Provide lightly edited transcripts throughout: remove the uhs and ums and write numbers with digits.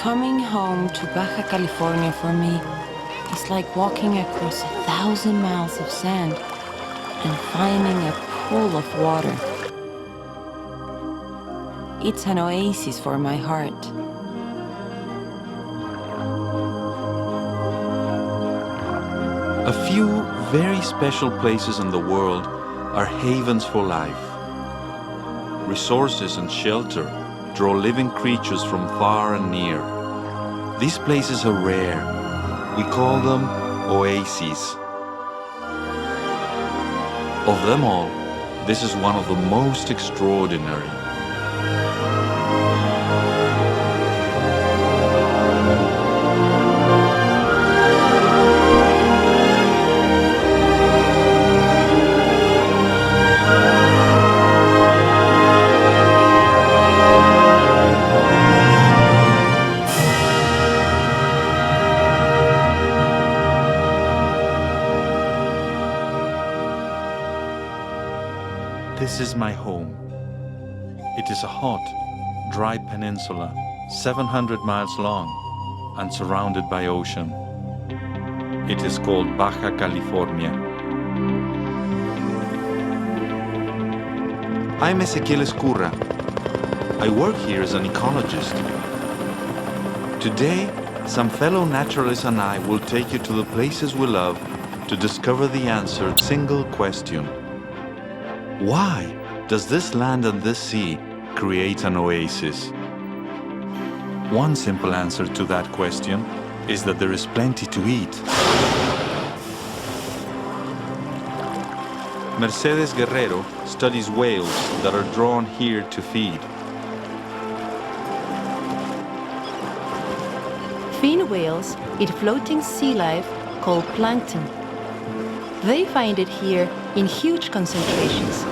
Coming home to Baja California for me is like walking across 1,000 miles of sand and finding a pool of water. It's an oasis for my heart. A few very special places in the world are havens for life. Resources and shelter draw living creatures from far and near. These places are rare. We call them oases. Of them all, this is one of the most extraordinary. This is my home. It is a hot, dry peninsula, 700 miles long and surrounded by ocean. It is called Baja California. I'm Ezequiel Escurra. I work here as an ecologist. Today, some fellow naturalists and I will take you to the places we love to discover the answer to a single question. Why does this land and this sea create an oasis? One simple answer to that question is that there is plenty to eat. Mercedes Guerrero studies whales that are drawn here to feed. Fin whales eat floating sea life called plankton. They find it here in huge concentrations.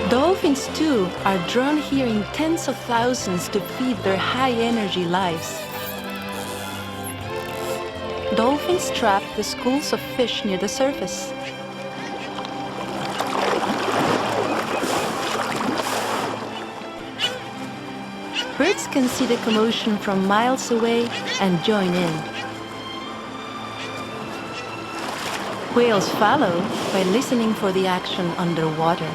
Dolphins too are drawn here in tens of thousands to feed their high-energy lives. Dolphins trap the schools of fish near the surface. Birds can see the commotion from miles away and join in. Whales follow by listening for the action underwater.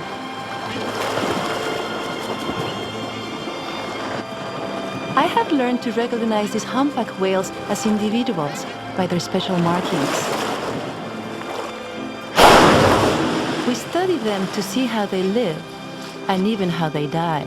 I have learned to recognize these humpback whales as individuals by their special markings. We study them to see how they live and even how they die.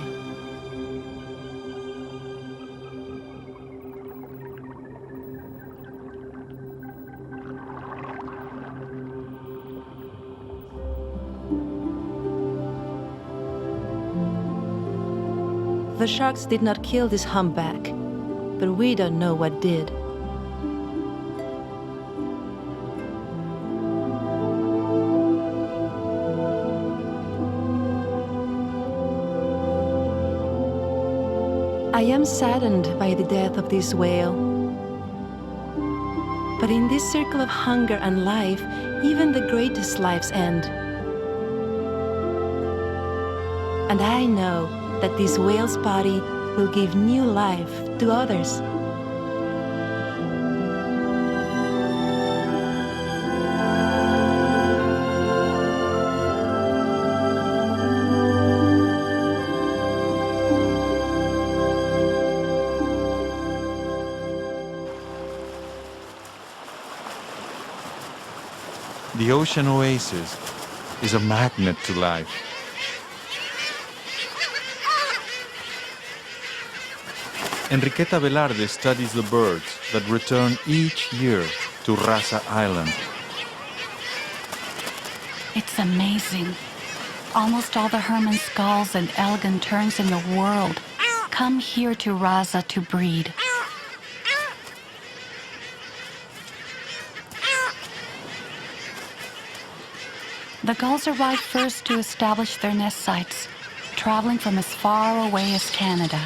The sharks did not kill this humpback, but we don't know what did. I am saddened by the death of this whale. But in this circle of hunger and life, even the greatest lives end. And I know that this whale's body will give new life to others. The ocean oasis is a magnet to life. Enriqueta Velarde studies the birds that return each year to Raza Island. It's amazing. Almost all the hermit skulls and elegant terns in the world come here to Raza to breed. The gulls arrive first to establish their nest sites, traveling from as far away as Canada.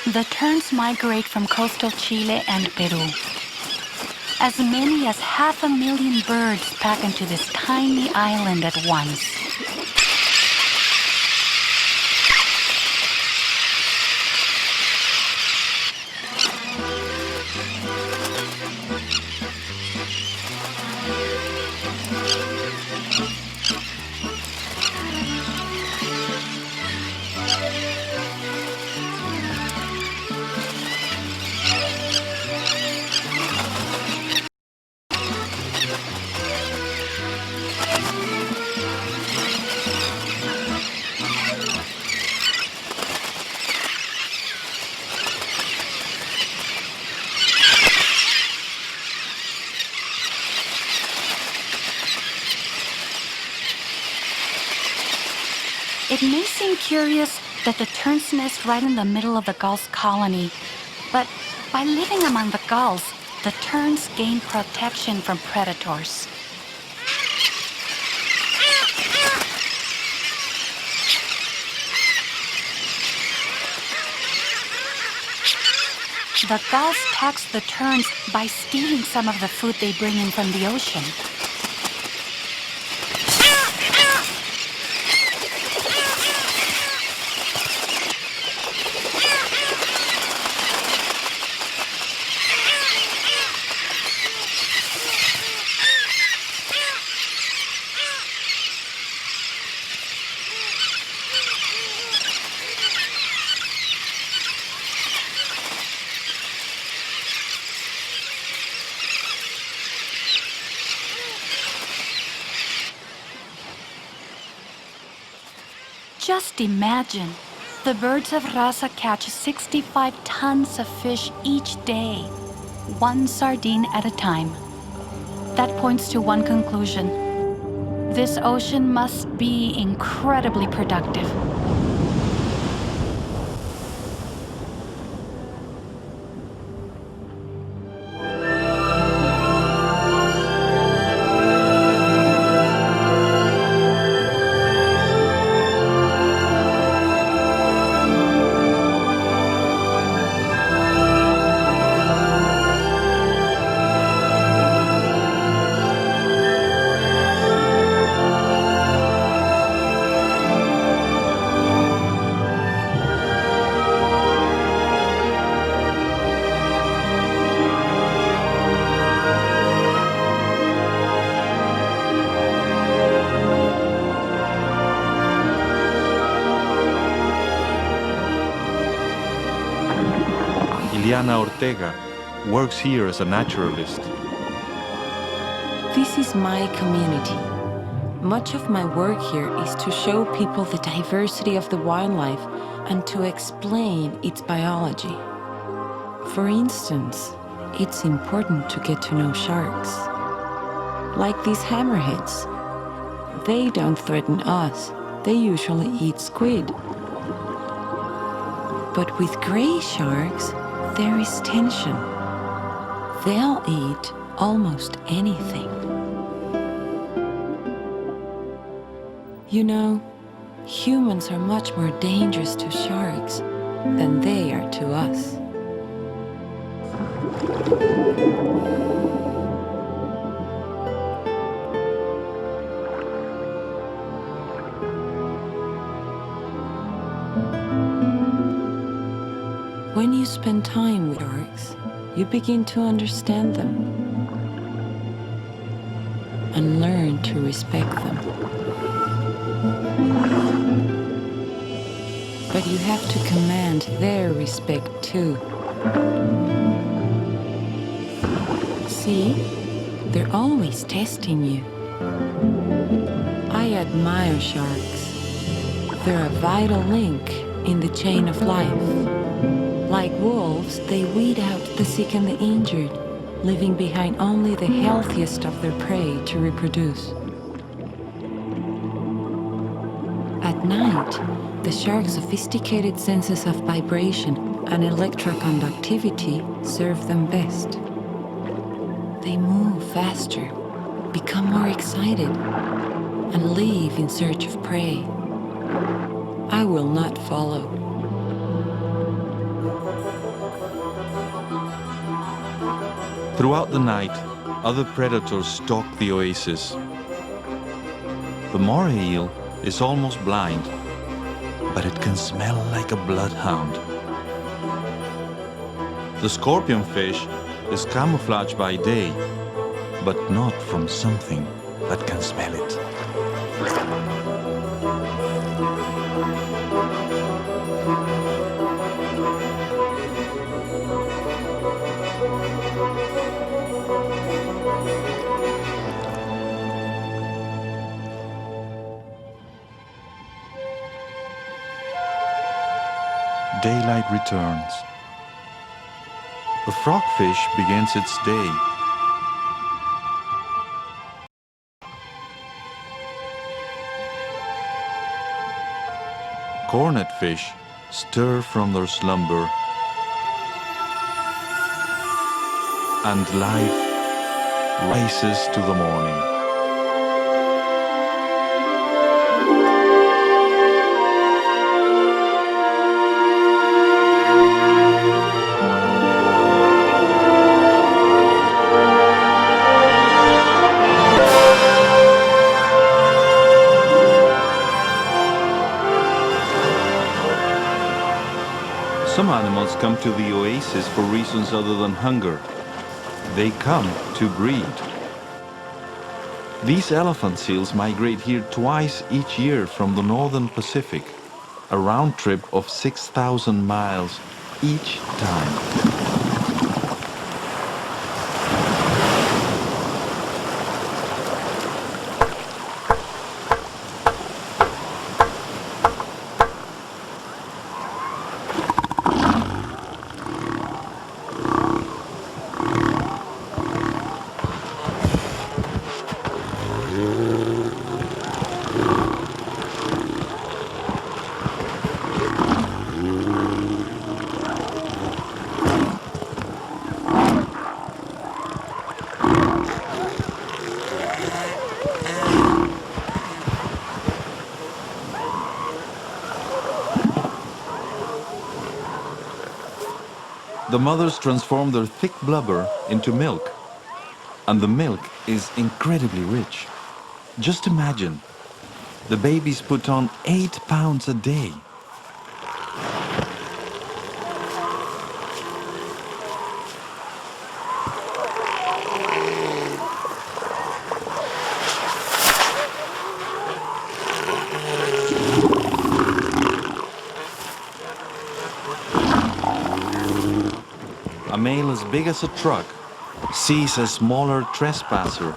The terns migrate from coastal Chile and Peru. As many as 500,000 birds pack into this tiny island at once. It may seem curious that the terns nest right in the middle of the gulls' colony, but by living among the gulls, the terns gain protection from predators. The gulls tax the terns by stealing some of the food they bring in from the ocean. Just imagine, the birds of Raza catch 65 tons of fish each day, one sardine at a time. That points to one conclusion. This ocean must be incredibly productive. Ileana Ortega works here as a naturalist. This is my community. Much of my work here is to show people the diversity of the wildlife and to explain its biology. For instance, it's important to get to know sharks. Like these hammerheads. They don't threaten us. They usually eat squid. But with gray sharks, there is tension. They'll eat almost anything. You know, humans are much more dangerous to sharks than they are to us. When you spend time with sharks, you begin to understand them and learn to respect them. But you have to command their respect too. See, they're always testing you. I admire sharks. They're a vital link in the chain of life. Like wolves, they weed out the sick and the injured, leaving behind only the healthiest of their prey to reproduce. At night, The shark's sophisticated senses of vibration and electroconductivity serve them best. They move faster, become more excited, and leave in search of prey. I will not follow. Throughout the night, other predators stalk the oasis. The moray eel is almost blind, but it can smell like a bloodhound. The scorpionfish is camouflaged by day, but not from something that can smell it. Daylight returns. The frogfish begins its day. Cornet fish stir from their slumber, and life races to the morning. Some animals come to the oasis for reasons other than hunger. They come to breed. These elephant seals migrate here twice each year from the northern Pacific, a round trip of 6,000 miles each time. The mothers transform their thick blubber into milk, and the milk is incredibly rich. Just imagine, the babies put on 8 pounds a day. A male as big as a truck sees a smaller trespasser.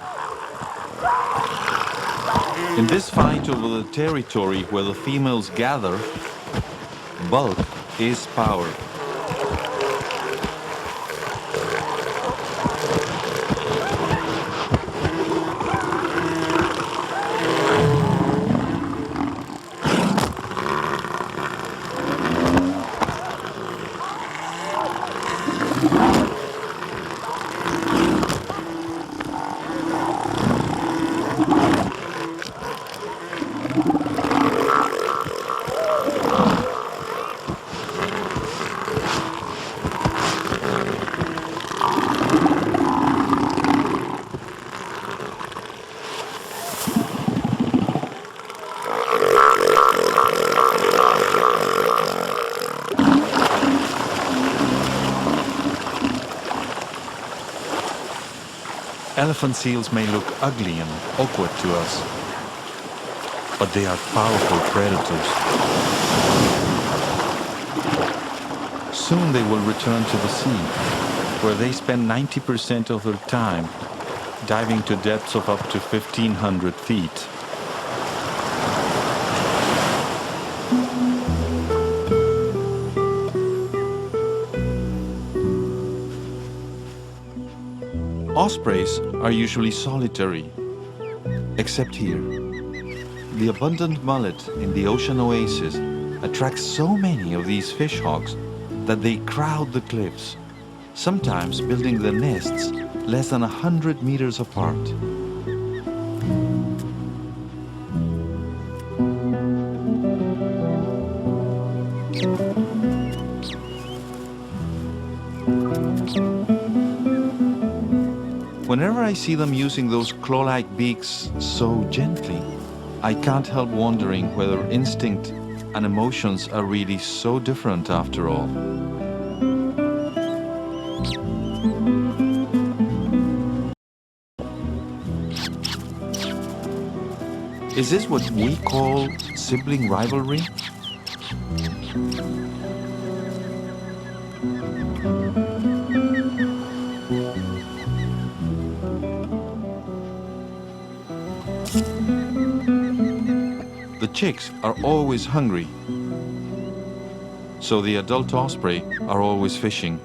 In this fight over the territory where the females gather, bulk is power. Elephant seals may look ugly and awkward to us, but they are powerful predators. Soon they will return to the sea, where they spend 90% of their time diving to depths of up to 1,500 feet. Ospreys are usually solitary, except here. The abundant mullet in the ocean oasis attracts so many of these fish hawks that they crowd the cliffs, sometimes building their nests less than 100 meters apart. Whenever I see them using those claw-like beaks so gently, I can't help wondering whether instinct and emotions are really so different after all. Is this what we call sibling rivalry? The chicks are always hungry, so the adult osprey are always fishing.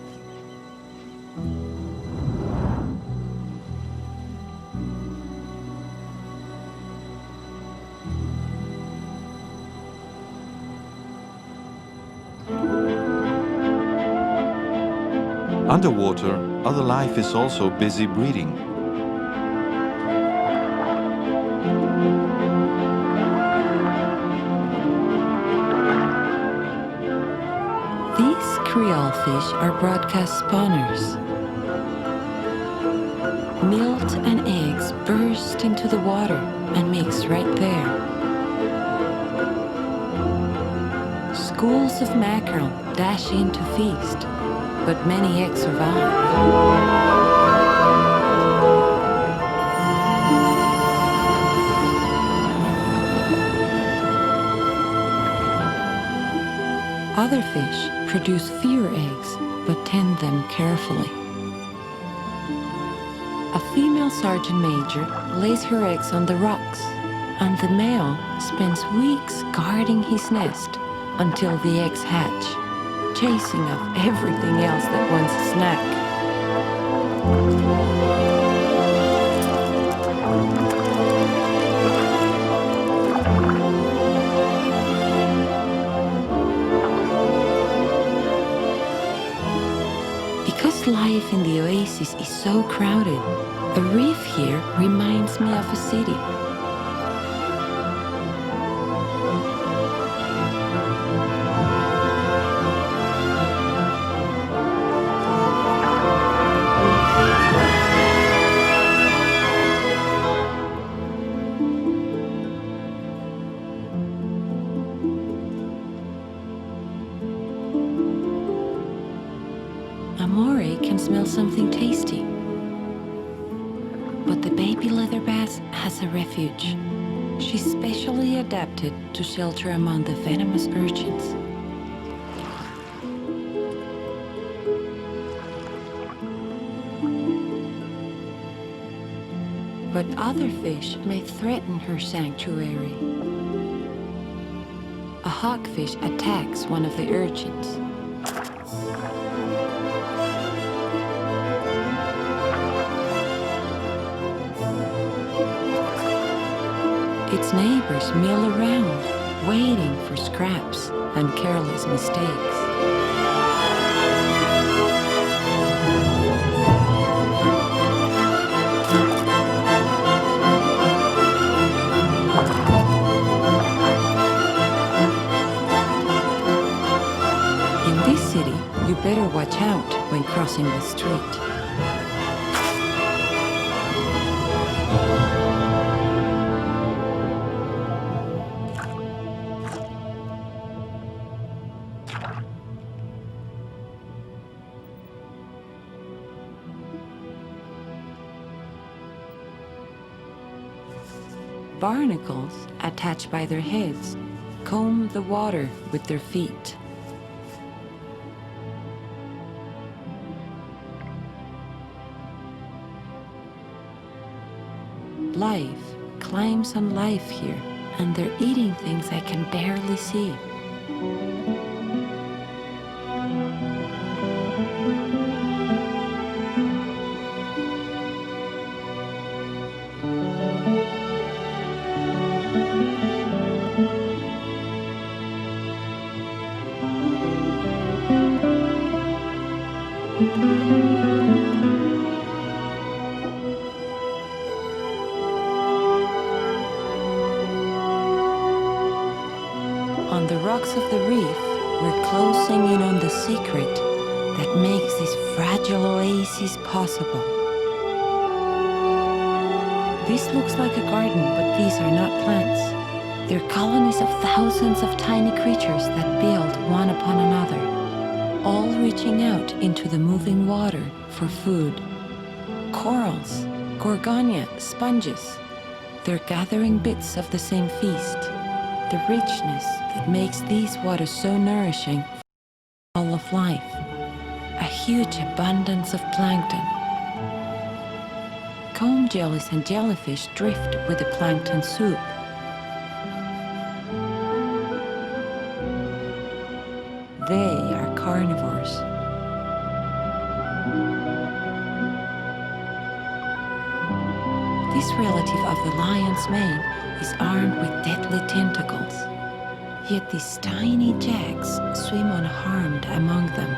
Underwater, other life is also busy breeding. These Creole fish are broadcast spawners. Milt and eggs burst into the water and mix right there. Schools of mackerel dash in to feast, but many eggs survive. Other fish produce fewer eggs, but tend them carefully. A female sergeant major lays her eggs on the rocks, and the male spends weeks guarding his nest until the eggs hatch, chasing off everything else that wants a snack. Because life in the oasis is so crowded, a reef here reminds me of a city. Amore can smell something tasty, but the baby leather bass has a refuge. She's specially adapted to shelter among the venomous urchins. But other fish may threaten her sanctuary. A hawkfish attacks one of the urchins. Its neighbors mill around, waiting for scraps and careless mistakes. In this city, you better watch out when crossing the street. Barnacles, attached by their heads, comb the water with their feet. Life climbs on life here, and they're eating things I can barely see. On the rocks of the reef, we're closing in on the secret that makes this fragile oasis possible. This looks like a garden, but these are not plants. They're colonies of thousands of tiny creatures that build one upon another, all reaching out into the moving water for food. Corals, gorgonia, sponges. They're gathering bits of the same feast. The richness that makes these waters so nourishing for all of life. A huge abundance of plankton. Comb jellies and jellyfish drift with the plankton soup. They are carnivores. This relative of the lion's mane is armed with deadly tentacles. Yet these tiny jacks swim unharmed among them.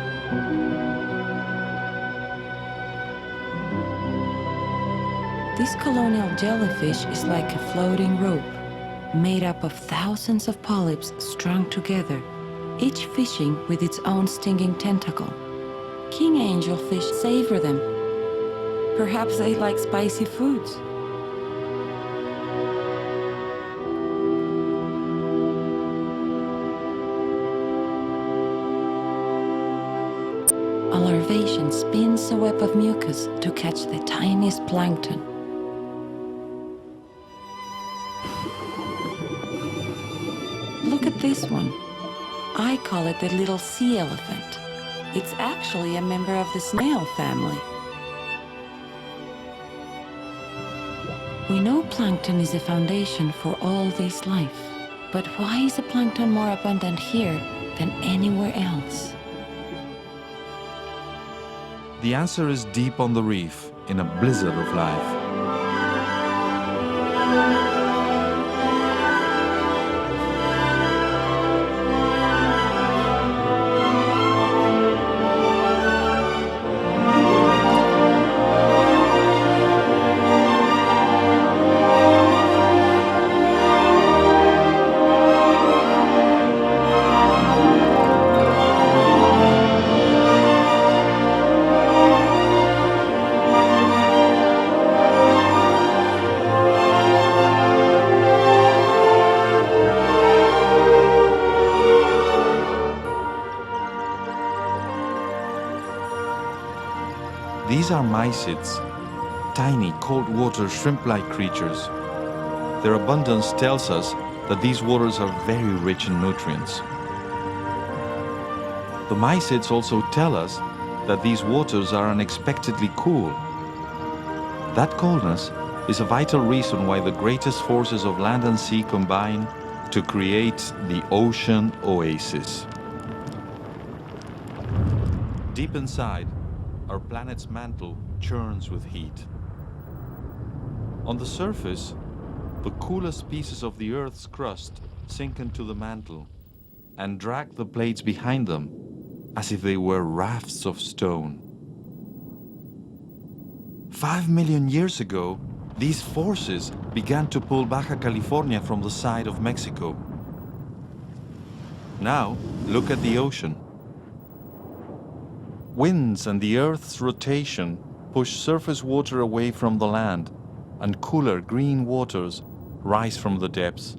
This colonial jellyfish is like a floating rope, made up of thousands of polyps strung together, each fishing with its own stinging tentacle. King angelfish savor them. Perhaps they like spicy foods. A larvation spins a web of mucus to catch the tiniest plankton. Look at this one. I call it the little sea elephant. It's actually a member of the snail family. We know plankton is a foundation for all this life. But why is the plankton more abundant here than anywhere else? The answer is deep on the reef, in a blizzard of life. These are mysids, tiny cold-water shrimp-like creatures. Their abundance tells us that these waters are very rich in nutrients. The mysids also tell us that these waters are unexpectedly cool. That coldness is a vital reason why the greatest forces of land and sea combine to create the ocean oasis. Deep inside, our planet's mantle churns with heat. On the surface, the coolest pieces of the Earth's crust sink into the mantle and drag the plates behind them as if they were rafts of stone. 5 million years ago, these forces began to pull Baja California from the side of Mexico. Now, look at the ocean. Winds and the Earth's rotation push surface water away from the land, and cooler green waters rise from the depths.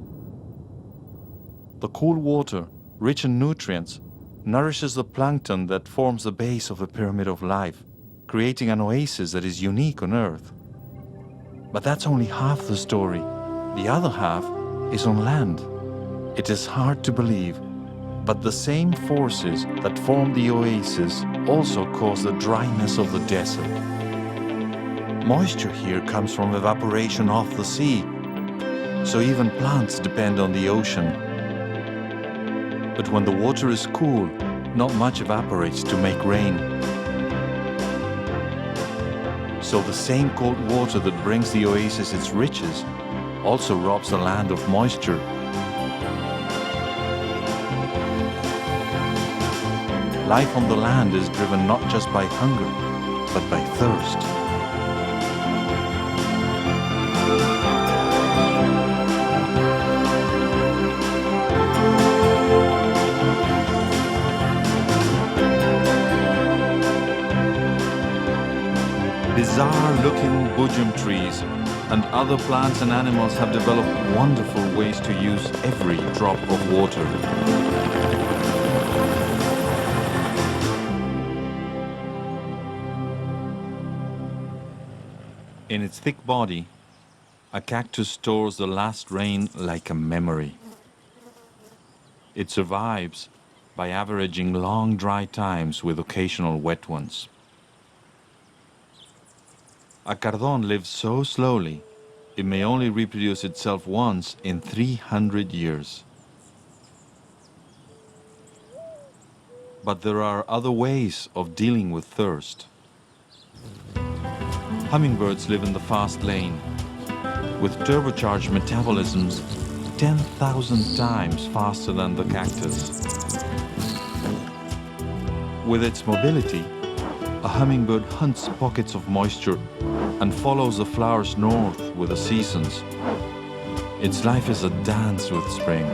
The cool water, rich in nutrients, nourishes the plankton that forms the base of the pyramid of life, creating an oasis that is unique on Earth. But that's only half the story. The other half is on land. It is hard to believe, but the same forces that form the oasis also cause the dryness of the desert. Moisture here comes from evaporation off the sea, so even plants depend on the ocean. But when the water is cool, not much evaporates to make rain. So the same cold water that brings the oasis its riches also robs the land of moisture. Life on the land is driven not just by hunger, but by thirst. looking bujum trees and other plants and animals have developed wonderful ways to use every drop of water. In its thick body, a cactus stores the last rain like a memory. It survives by averaging long dry times with occasional wet ones. A cardón lives so slowly, it may only reproduce itself once in 300 years. But there are other ways of dealing with thirst. Hummingbirds live in the fast lane, with turbocharged metabolisms 10,000 times faster than the cactus. With its mobility, a hummingbird hunts pockets of moisture and follows the flowers north with the seasons. Its life is a dance with spring.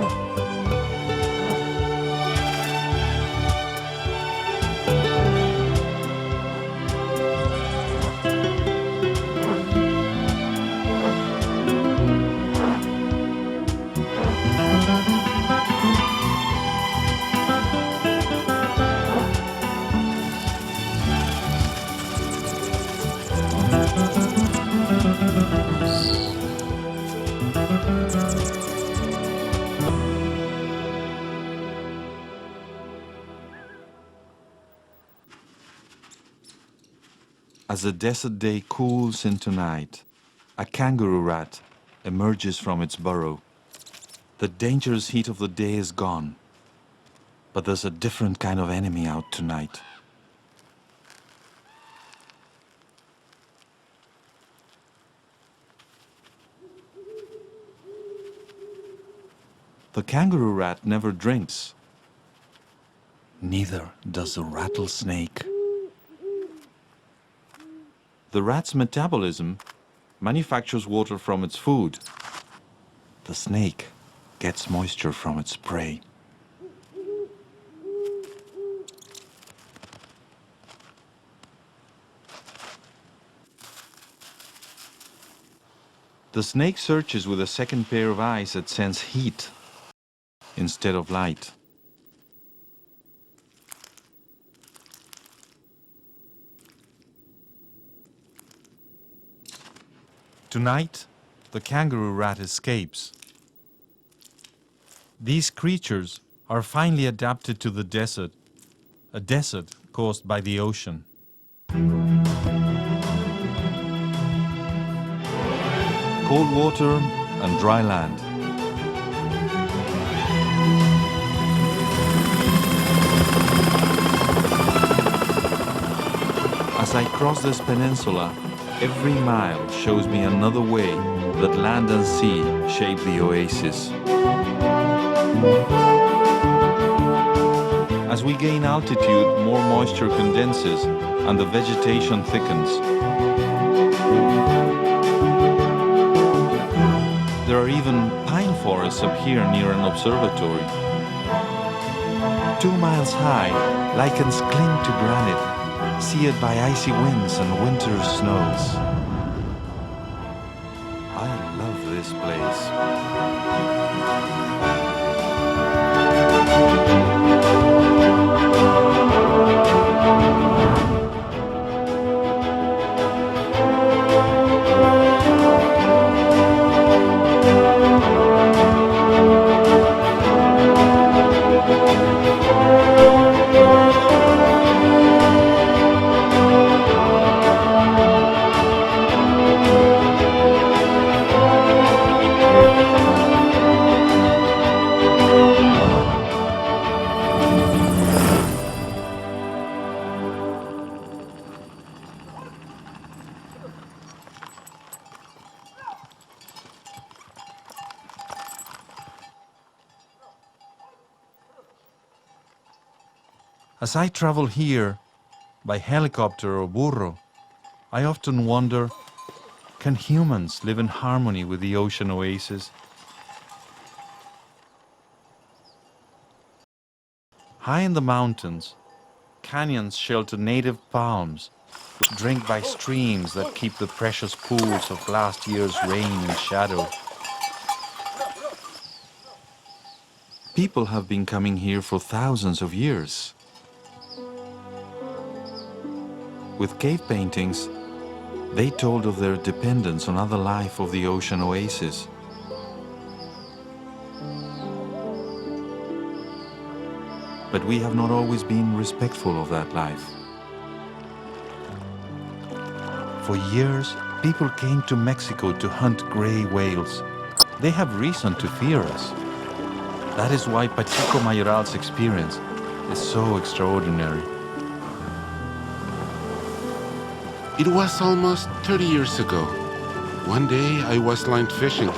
As the desert day cools into night, a kangaroo rat emerges from its burrow. The dangerous heat of the day is gone, but there's a different kind of enemy out tonight. The kangaroo rat never drinks. Neither does the rattlesnake. The rat's metabolism manufactures water from its food. The snake gets moisture from its prey. The snake searches with a second pair of eyes that sense heat instead of light. Tonight, the kangaroo rat escapes. These creatures are finely adapted to the desert, a desert caused by the ocean. Cold water and dry land. As I cross this peninsula, every mile shows me another way that land and sea shape the oasis. As we gain altitude, more moisture condenses and the vegetation thickens. There are even pine forests up here near an observatory. 2 miles high, lichens cling to granite, seared by icy winds and winter snows. I love this place. As I travel here by helicopter or burro, I often wonder, can humans live in harmony with the ocean oasis? High in the mountains, canyons shelter native palms drink by streams that keep the precious pools of last year's rain in shadow. People have been coming here for thousands of years. With cave paintings, they told of their dependence on other life of the ocean oasis. But we have not always been respectful of that life. For years, people came to Mexico to hunt gray whales. They have reason to fear us. That is why Pacheco Mayoral's experience is so extraordinary. It was almost 30 years ago. One day I was line fishing.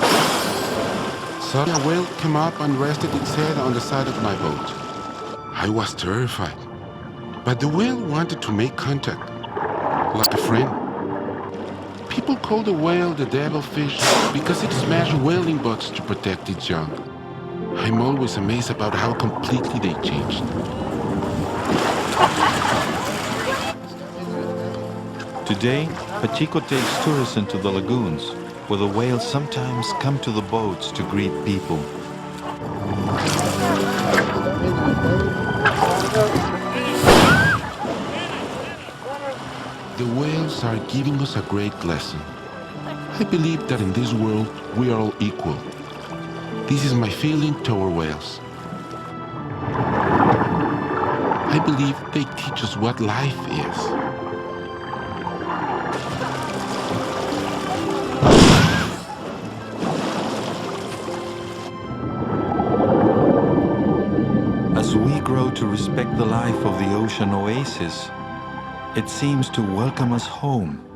Suddenly a whale came up and rested its head on the side of my boat. I was terrified, but the whale wanted to make contact, like a friend. People call the whale the devilfish because it smashed whaling boats to protect its young. I'm always amazed about how completely they changed. Today, Pacheco takes tourists into the lagoons, where the whales sometimes come to the boats to greet people. The whales are giving us a great lesson. I believe that in this world we are all equal. This is my feeling toward whales. I believe they teach us what life is. As we grow to respect the life of the ocean oasis, it seems to welcome us home.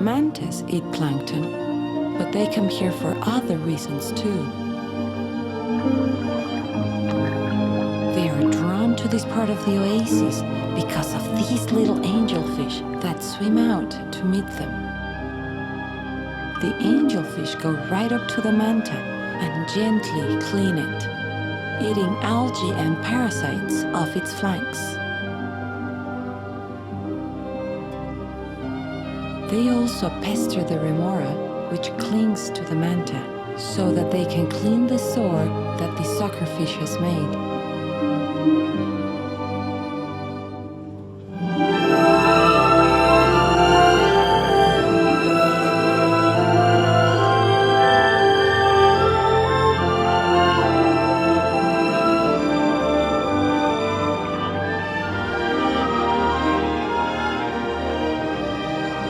Mantas eat plankton, but they come here for other reasons too. They are drawn to this part of the oasis because of these little angelfish that swim out to meet them. The angelfish go right up to the manta and gently clean it, eating algae and parasites off its flanks. They also pester the remora, which clings to the manta, so that they can clean the sore that the suckerfish has made.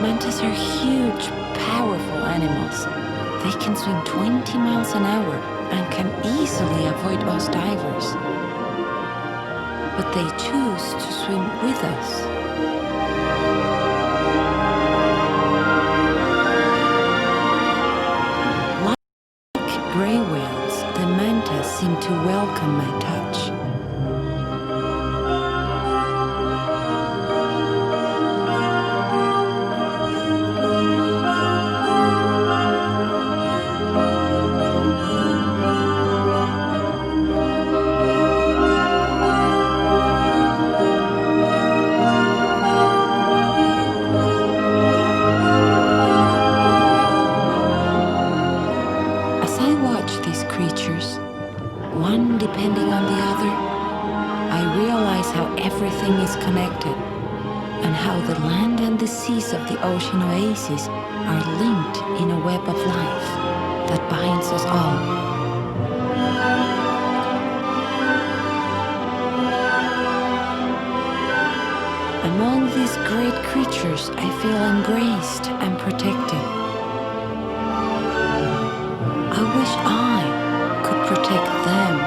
Mantas are huge, powerful animals. They can swim 20 miles an hour and can easily avoid us divers. But they choose to swim with us. Like gray whales, the mantas seem to welcome my touch. One depending on the other, I realize how everything is connected and how the land and the seas of the ocean oasis are linked in a web of life that binds us all. Among these great creatures, I feel embraced and protected. I wish I could protect them